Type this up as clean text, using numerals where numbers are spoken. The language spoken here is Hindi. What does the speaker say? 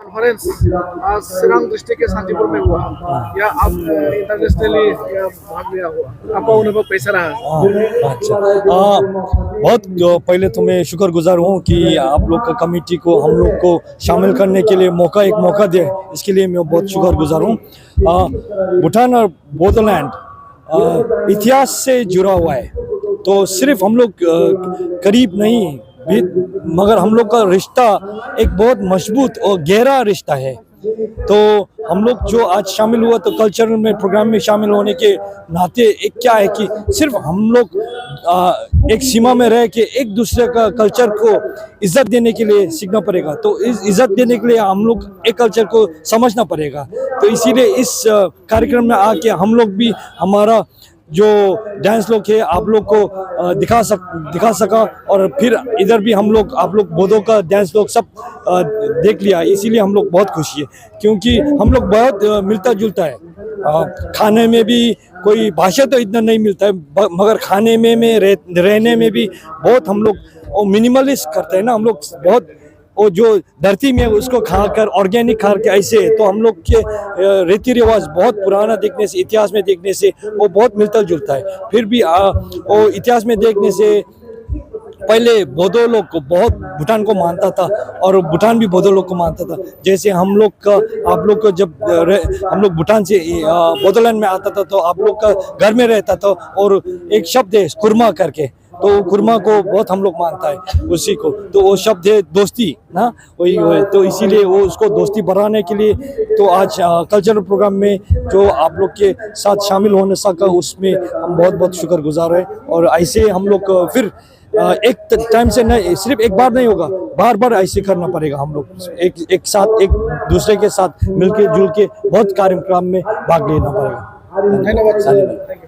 कॉन्फ्रेंस आज सिरांग डिस्ट्रिक्ट के शांतिपुर में हुआ या आप इंटरनेशनली भाग लिया हुआ, आपका अनुभव कैसा रहा? अच्छा, बहुत पहले तो मैं शुक्रगुजार हूँ कि आप लोग का कमेटी को हम लोग को शामिल करने के लिए एक मौका दे, इसके लिए मैं बहुत शुक्रगुजार हूँ। भूटान और बोडोलैंड इतिहास से जुड़ा हुआ है, तो सिर्फ हम लोग करीब नहीं भी, मगर हम लोग का रिश्ता एक बहुत मजबूत और गहरा रिश्ता है। तो हम लोग जो आज शामिल हुआ तो कल्चरल में प्रोग्राम में शामिल होने के नाते एक क्या है कि सिर्फ हम लोग एक सीमा में रह के एक दूसरे का कल्चर को इज्जत देने के लिए सीखना पड़ेगा। तो इस इज्जत देने के लिए हम लोग एक कल्चर को समझना पड़ेगा। तो इसीलिए इस कार्यक्रम में आके हम लोग भी हमारा जो डांस लोग है आप लोग को दिखा सका, और फिर इधर भी हम लोग आप लोग बोधो का डांस लोग सब देख लिया। इसीलिए हम लोग बहुत खुशी है, क्योंकि हम लोग बहुत मिलता जुलता है। खाने में भी कोई भाषा तो इतना नहीं मिलता है, मगर खाने में रहने में भी बहुत हम लोग मिनिमलिस्ट करते हैं ना। हम लोग बहुत वो जो धरती में उसको खाकर ऑर्गेनिक खा के ऐसे, तो हम लोग के रीति रिवाज बहुत पुराना देखने से, इतिहास में देखने से वो बहुत मिलता जुलता है। फिर भी वो इतिहास में देखने से पहले बोधो लोग को बहुत भूटान को मानता था और भूटान भी बोधो लोग को मानता था। जैसे हम लोग का आप लोग को जब हम लोग भूटान से बोडोलैंड में आता था तो आप लोग का घर में रहता था, और एक शब्द है खुरमा करके, तो खुरमा को बहुत हम लोग मानता है उसी को, तो वो शब्द है दोस्ती ना, वही है। तो इसीलिए वो उसको दोस्ती बढ़ाने के लिए तो आज कल्चरल प्रोग्राम में जो आप लोग के साथ शामिल होने सका, उसमें हम बहुत बहुत शुक्रगुजार है। और ऐसे हम लोग फिर एक टाइम से नहीं, सिर्फ एक बार नहीं होगा, बार बार ऐसे करना पड़ेगा। हम लोग एक साथ एक दूसरे के साथ मिलके जुल के बहुत कार्यक्रम में भाग लेना पड़ेगा। धन्यवाद।